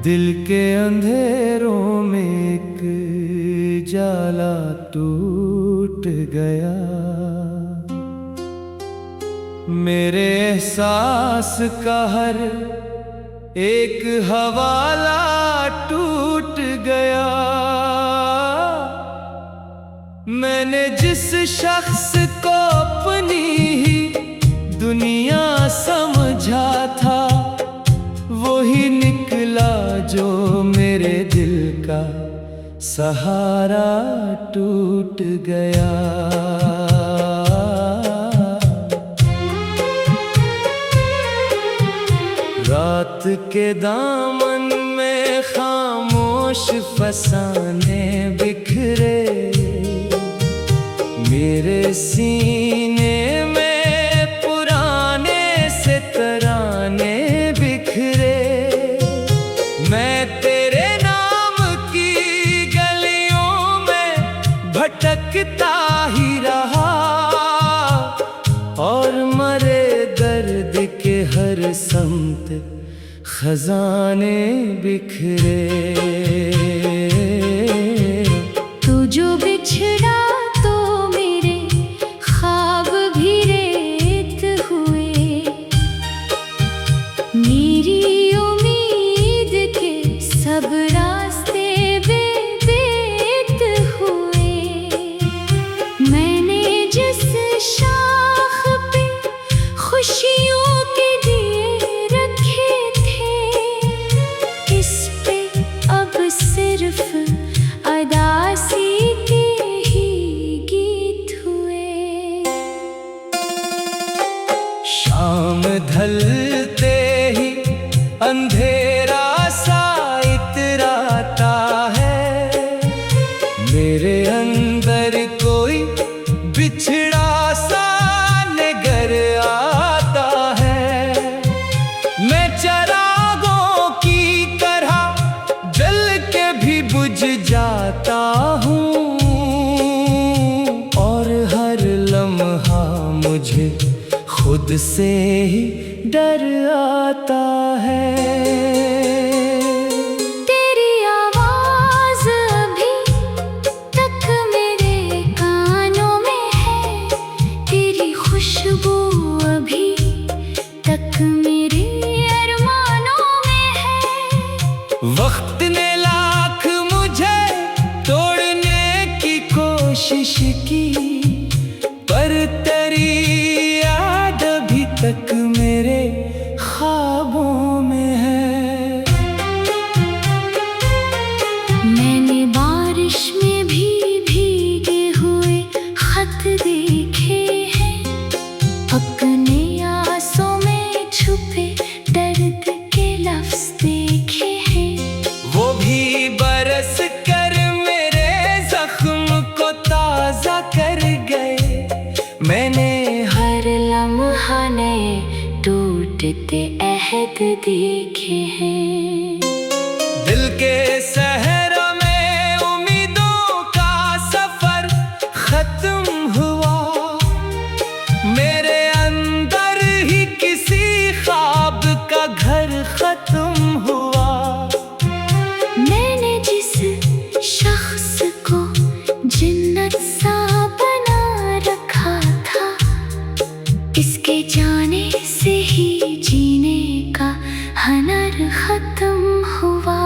दिल के अंधेरों में एक जाला टूट गया। मेरे एहसास का हर एक हवाला टूट गया। मैंने जिस शख्स को अपनी ही दुनिया समझा था, वही निकला जो मेरे दिल का सहारा टूट गया। रात के दामन में खामोश फसाने बिखरे, मेरे सीने में पुराने से तराने बिखरे। मैं तेरे नाम की गलियों में भटकता ही रहा, और मरे दर्द के हर समत खजाने बिखरे। तू जो बिछड़ा तो मेरे ख्वाब भी रेत हुए, मेरी उम्मीद के सब रास्ते बेदेत हुए। मैंने जिस शाख पे खुशियों के दिए रखे थे, इस पे अब सिर्फ अदासी के ही गीत हुए। शाम ढलते ही अंधेरा सा इतराता है, मेरे अंदर कोई बिछड़ा सा नगर आता है। मैं चरागों की तरह जल के भी बुझ जाता हूँ, और हर लम्हा मुझे खुद से ही डर आता है। तेरी आवाज अभी तक मेरे कानों में है, तेरी खुशबू अभी तक मेरे अरमानों में है। वक्त ने लाख मुझे तोड़ने की कोशिश की, पर तेरी याद अभी तक मेरे ख्वाबों में है। मैंने बारिश में भी भीगे हुए खत देखे हैं, अपने आंसों में छुपे दर्द के लफ्ज देखे हैं। वो भी बरस कर मेरे जख्म को ताजा कर गए। मैंने हर लम्हा नए टूटते अहद देखे हैं। दिल के सहरा में उम्मीदों का सफर खत्म हुआ, मेरे अंदर ही किसी ख्वाब का घर खत्म हुआ। मैंने जिस शख्स को जन्नत सा बना रखा था, इसके जाने से ही जीने का हनर खत्म हुआ।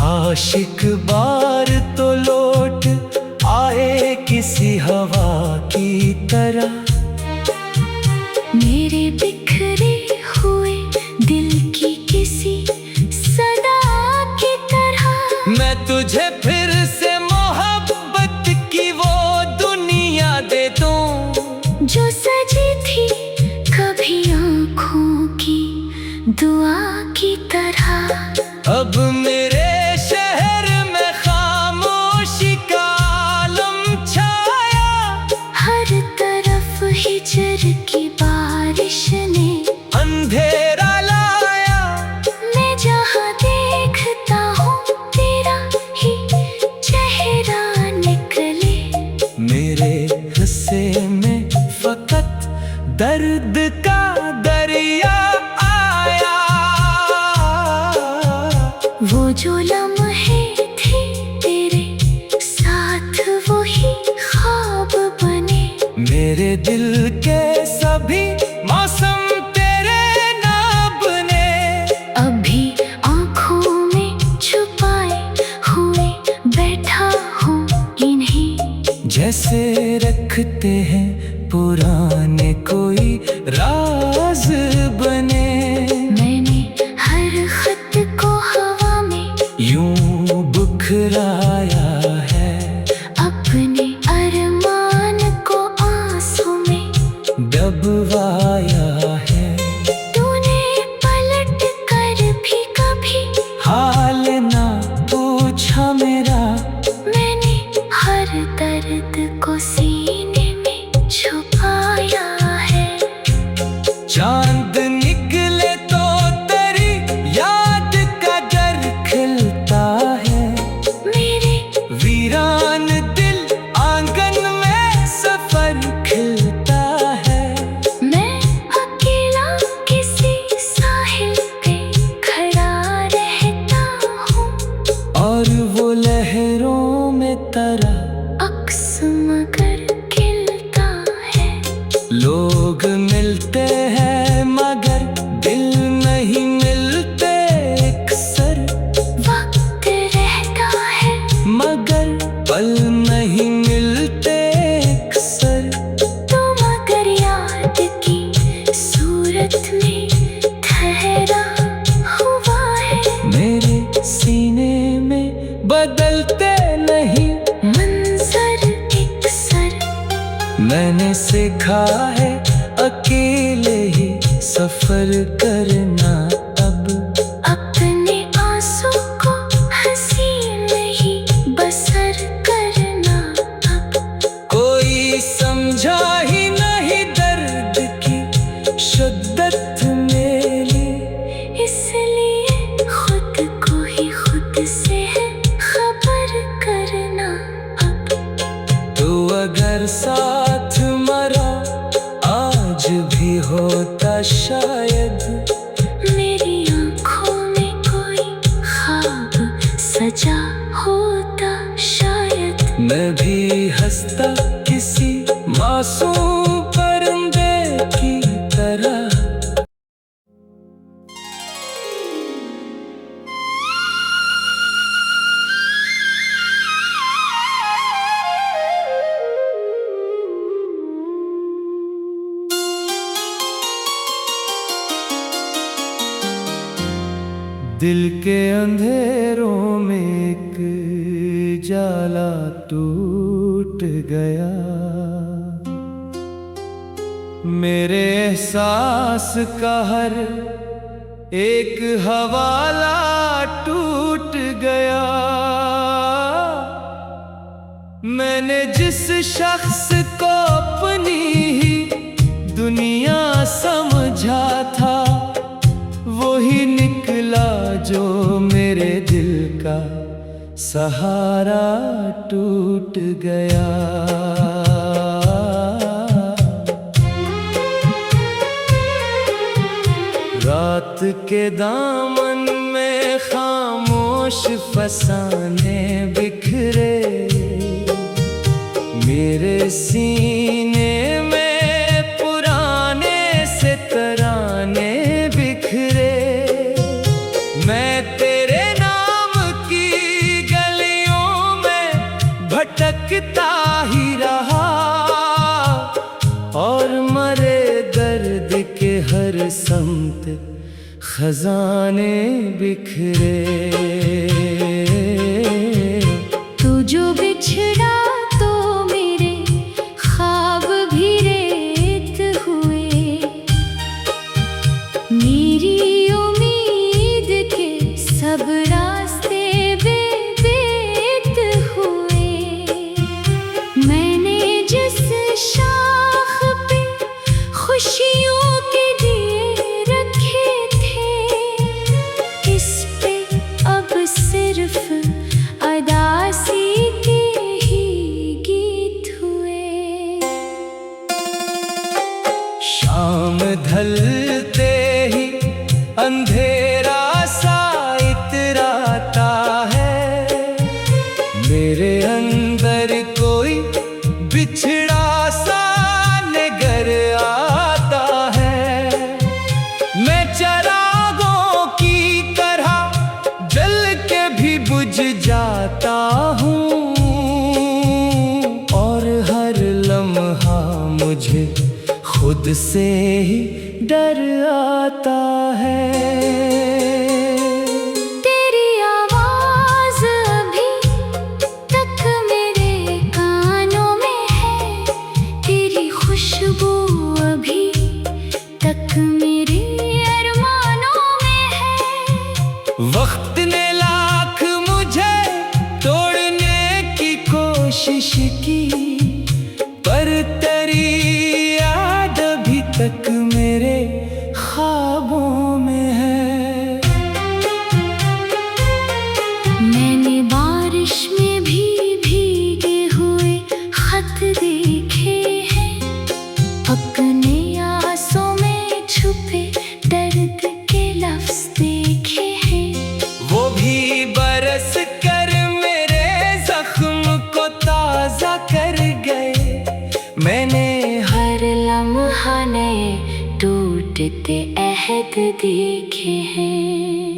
आशिक बार तो लौट आए किसी हवा की तरह, मेरे बिखरे हुए दिल की किसी सदा की तरह। मैं तुझे फिर से मोहब्बत की वो दुनिया दे दूं, जो सजी थी कभी आँखों की दुआ की तरह। अब मेरे शहर में खामोशी का आलम छाया, हर तरफ हिजर की बारिश ने अंधेरा लाया। मैं जहाँ देखता हूँ तेरा ही चेहरा निकले, मेरे हिस्से में फकत दर्द का दरिया आया। कहते हैं पुराने कोई राज बने। मैंने हर खत को हवा में यूं बुखराया है, अपने अरमान को आंसू में दबवाया है। तूने पलट कर भी कभी हाल ना पूछा मेरा, मैंने हर दर्द को सीने में छुपाया है। चांद निकले तो तेरी याद का डर खिलता है। मेरे वीरान दिल आंगन में सफर खिलता है। मैं अकेला किसी साहिल पे खड़ा रहता हूँ, और वो लहरों में तरह अक्स मगर खिलता है। लोग मिलते हैं मगर दिल नहीं मिलते अक्सर। वक्त रहता है मगर पल नहीं मिलते अक्सर। तो मगर याद की सूरत में ठहरा हुआ है। मेरे सीने में बदलते नहीं मंजर एक सर, मैंने सीखा है अकेले ही सफर करना अब। अपने आंसू को हंसी में ही बसर करना अब। कोई समझा ही नहीं दर्द की शिद्दत मेरी, इसलिए खुद को ही खुद से है खबर करना अब। तो अगर साथ मरा आज भी होता शायद। मेरी आंखों में कोई ख्वाब सजा होता शायद। मैं भी हंसता किसी मासूम परिंदे की तरह। दिल के अंधेरों में एक जाला टूट गया। मेरे एहसास का हर एक हवाला टूट गया। मैंने जिस शख्स को अपनी ही दुनिया समझा था, वही निकला जो मेरे दिल का सहारा टूट गया। रात के दामन में खामोश फसाने बिखरे, मेरे सीने में पुराने से तराने बिखरे। मैं तेरे नाम की गलियों में भटकता ही रहा, और मरे दर्द के हर समत खजाने बिखरे। तू जो बिछड़ा तो मेरे ख्वाब भी रेत हुए। मेरी उम्मीद के सब रास्ते बेबेत हुए। मैंने जिस शाख पे खुशियों के दिए रखे थे, इस पे अब सिर्फ अदासी के ही गीत हुए। शाम ढलते ही अंधेरा सा इतराता है। मेरे अंदर कोई बिछड़ा सा नगर आता है। मैं चरागों की तरह जल के भी बुझ जाता हूँ, और हर लम्हा खुद से ही डर आता है। तेरी आवाज अभी तक मेरे कानों में है, तेरी खुशबू अभी तक मेरे अरमानों में है। वक्त ने लाख मुझे तोड़ने की कोशिश की, पर तेरी याद अभी तक मेरे ख्वाबों में है। मैंने बारिश में भी भीगे हुए खत देखे हैं, अपने आंसू में छुपे दर्द के लफ्ज देखे हैं। वो भी बरस कर मेरे जख्म को ताजा कर गए। मैंने हर लम्हा नए टूटते अहद देखे हैं।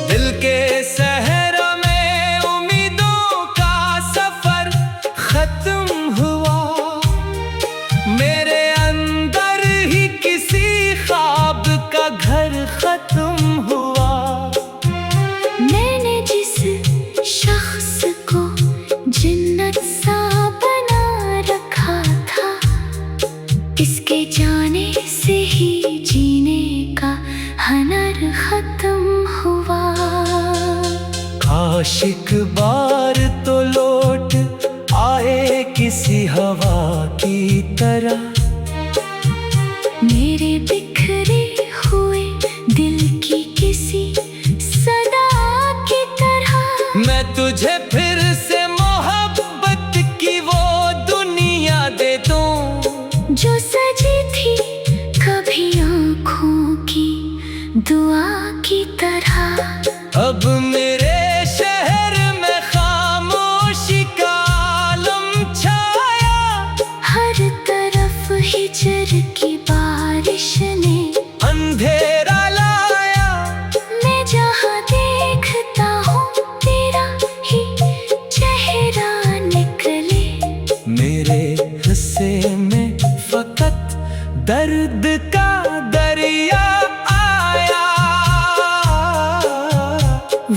दिल के सहरा में उम्मीदों का सफर खत्म हुआ, मेरे अंदर ही किसी ख्वाब का घर खत्म हुआ। मैंने जिस शख्स को जन्नत सा बना रखा था, इसके जाने से ही जीने का हुनर खत्म हुआ। काश एक बार तो लौट आए किसी हवा की तरह, मेरे बिखरे हुए दिल की किसी सदा की तरह। मैं तुझे फिर से मोहब्बत की वो दुनिया दे दूं, जो सजी थी कभी आँखों की दुआ की तरह। अब मेरे शहर में खामोशी का आलम छाया। हर तरफ हिजर की बारिश ने अंधेरा लाया। मैं जहाँ देखता हूँ तेरा ही चेहरा निकले। मेरे हिस्से में फकत दर्द का दरिया आया।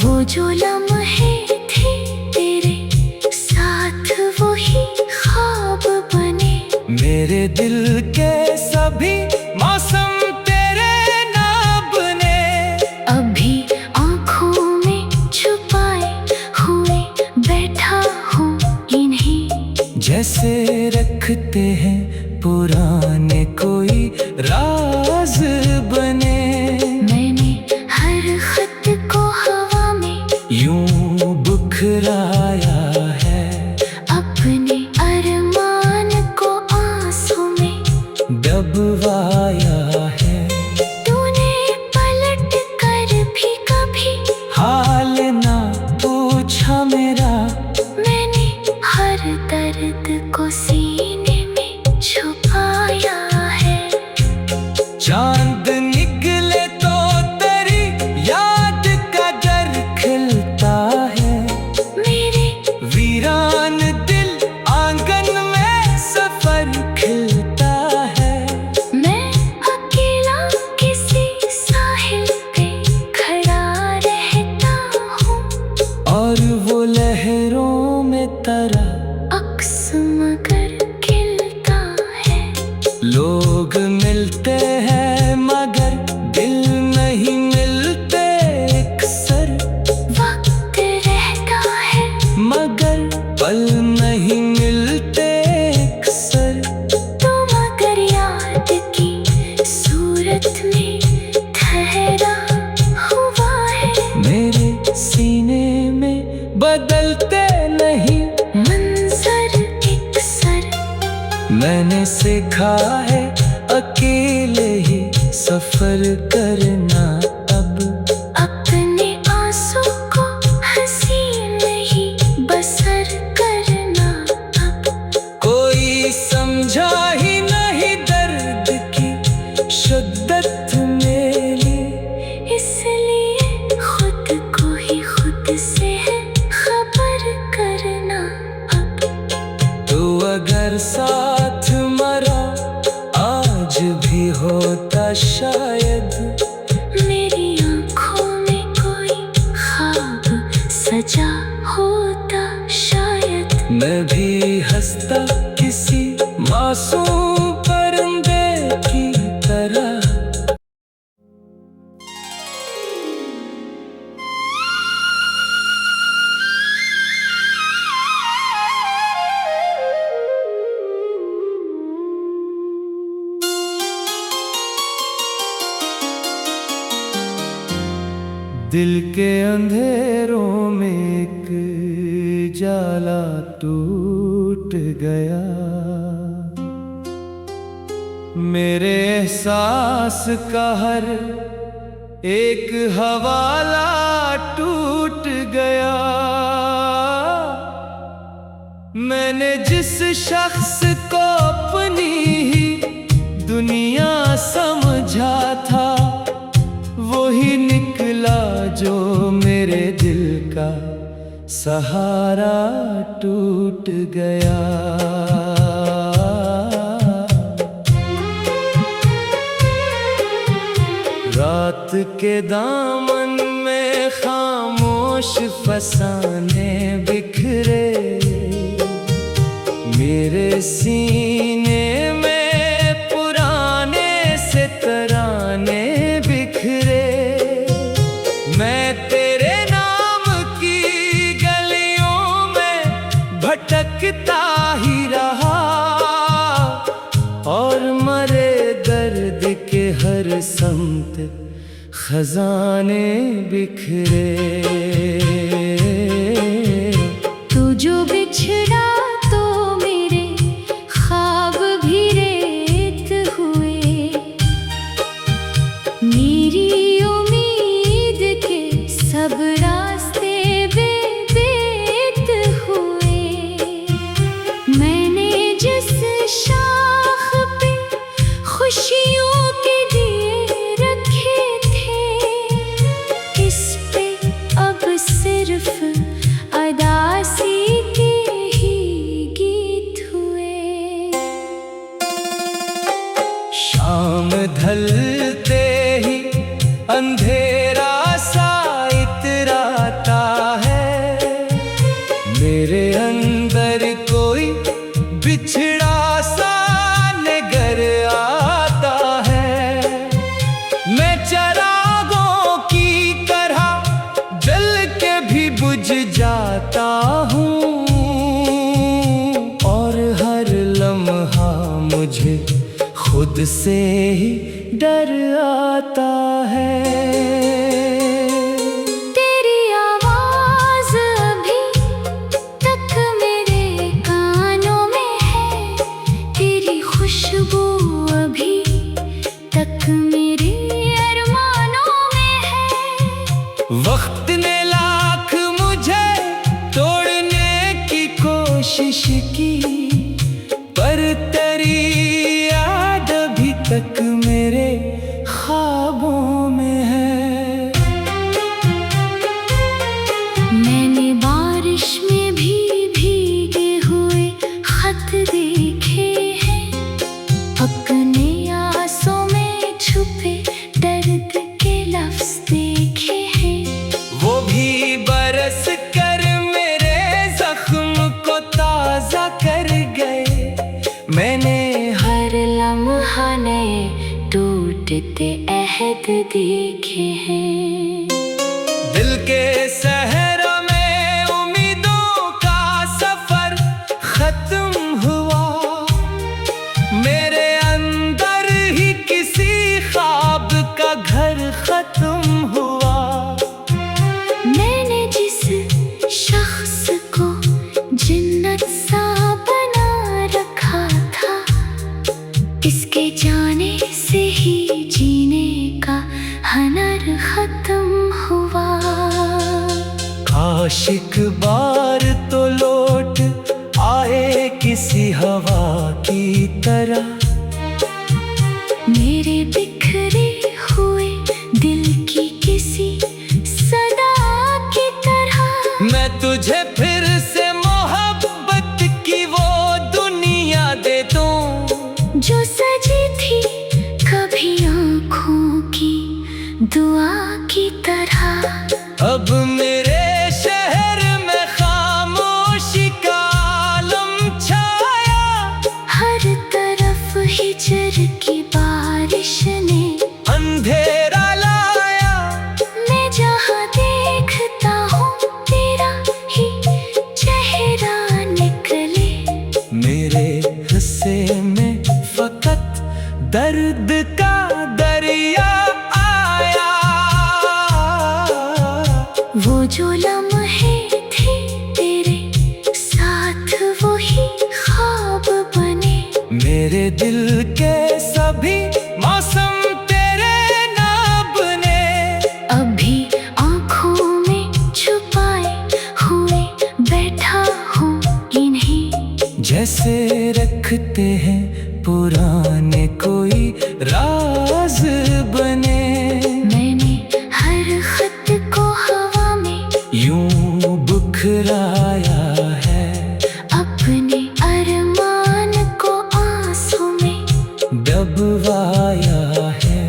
वो जो लम्हे थे तेरे साथ वही ख्वाब बने। मेरे दिल के सभी मौसम तेरे नाम ने। अभी आँखों में छुपाए हुए बैठा हूँ इन्हीं, जैसे रखते हैं पुराने कोई राज बने। मैंने हर खत को हवा में यूं बुखराया है, अपने अरमान को आंसू में दबवाया है। तूने पलट कर भी कभी हाल ना पूछा मेरा, मैंने हर दर्द को सीने में छुपाया है। चांद निकले तो तेरी याद का डर खिलता है। मेरे वीरान दिल आंगन में सफर खिलता है। मैं अकेला किसी साहिल पे खड़ा रहता हूँ, और वो लहरों में तरा अक्स मगर खिलता है। लोग मिलते हैं मगर दिल नहीं मिलते अक्सर। वक्त रहता है मगर पल नहीं मिलते अक्सर। तो मगर याद की सूरत में ठहरा हुआ है। मेरे सीने में बदलते नहीं मंजर अक्सर। मैंने सीखा है अकेले ही सफर करना। अब अपने आंसू को हंसी में ही बसर करना। अब कोई समझा ही नहीं दर्द की शिद्दत मेरी, इसलिए खुद को ही खुद से है खबर करना। अब तो अगर साथ मरा आज दिल के अंधेरों में एक जाला टूट गया। मेरे एहसास का हर एक हवाला टूट गया। मैंने जिस शख्स को अपनी ही दुनिया समझा था, वही निकला जो मेरे दिल का सहारा टूट गया। रात के दामन में खामोश फसाने बिखरे, मेरे सीने में पुराने से तराने बिखरे। मैं तेरे नाम की गलियों में भटकता ही रहा, और मरे दर्द के हर समत खजाने बिखरे। तू जो बिछड़ा तो मेरे ख्वाब भी रेत हुए, मेरी उम्मीद के सब रास्ते बेबेत हुए। मैंने जिस शाख पे खुशियों के दिए रखे थे, इस पे अब सिर्फ अदासी के ही गीत हुए। शाम ढलते ही अंधेरा सा इतराता है, मेरे अंदर कोई बिछड़ा सा नगर आता है। मैं चिरागों की तरह जल के भी बुझ जाता हूँ, और हर लम्हा मुझे खुद से ही डर आता है। तेरी आवाज अभी तक मेरे कानों में है, तेरी खुशबू अभी तक मेरे अरमानों में है। वक्त ने लाख मुझे तोड़ने की कोशिश की, पर तेरी याद अभी तक मेरे ख्वाबों में है। मैंने बारिश में भी भीगे हुए खत देखे हैं, अपने आंसों में छुपे दर्द के लफ्ज देखे हैं। वो भी बरस कर मेरे जख्म को ताजा कर गए। मैंने हर लम्हा नए टूटते अहद देखे हैं। दिल के सहरा में उम्मीदों का सफर खत्म हुआ, मेरे अंदर ही किसी ख्वाब का घर खत्म हुआ। मैंने जिस शख्स को जन्नत सा बना रखा था, इसके जाने से ही जीने का हनर खत्म हुआ। काश एक बार तो लौट आए किसी हवा की तरह, मेरे बिखरे हुए दिल की किसी सदा की तरह। मैं तुझे फिर से मोहब्बत की वो दुनिया दे दूं, जो सजी थी कभी आँखों की दुआ की तरह। अब मेरे शहर में खामोशी का आलम छाया, हर तरफ हिजर की बारिश ने अंधेरा लाया। मैं जहाँ देखता हूँ तेरा ही चेहरा निकले, मेरे हिस्से में फकत दर्द का दरिया आया। कहते हैं पुराने कोई राज बने। मैंने हर खत को हवा में यूं बुखराया है, अपने अरमान को आंसू में दबवाया है।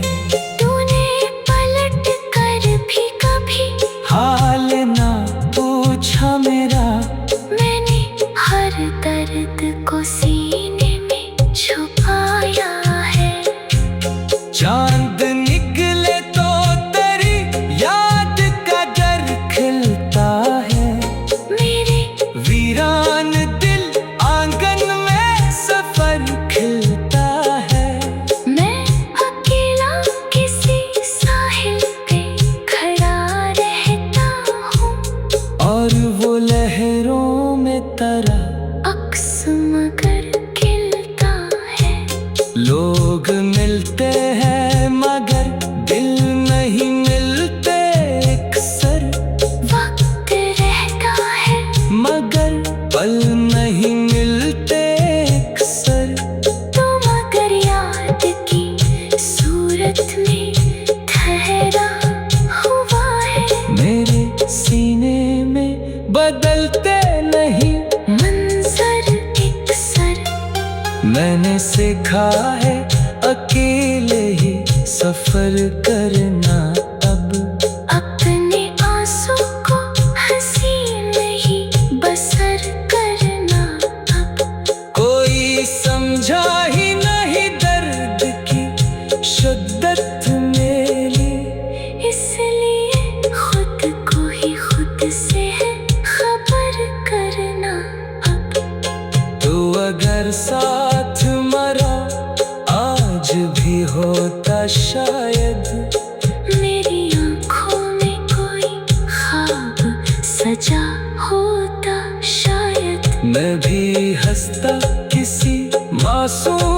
तूने पलट कर भी कभी हाल ना पूछा मेरा, मैंने हर दर्द को सीने में छुपाया है। चांद निकले तो तेरी याद का डर खिलता है। मेरे वीरान दिल आंगन में सफर खिलता है। मैं अकेला किसी साहिल पे खड़ा रहता हूँ, और वो लहरों में तरा अक्स मगर खिलता है। लोग मिलते हैं मगर दिल नहीं मिलते अक्सर। वक्त रहता है मगर पल नहीं मिलते अक्सर। तो मगर याद की सूरत में ठहरा हुआ है। मेरे सीने में बदलते नहीं मंजर एक सर, मैंने सीखा है अकेले ही सफर करना अब। अपने आंसू को हंसी में ही बसर करना अब। कोई समझा ही नहीं दर्द की शिद्दत मेरी, इसलिए खुद को ही खुद से है खबर करना अब। तो अगर साथ मरा आज भी होता शायद। मेरी आँखों में कोई ख्वाब सजा होता शायद। मैं भी हंसता किसी मासूम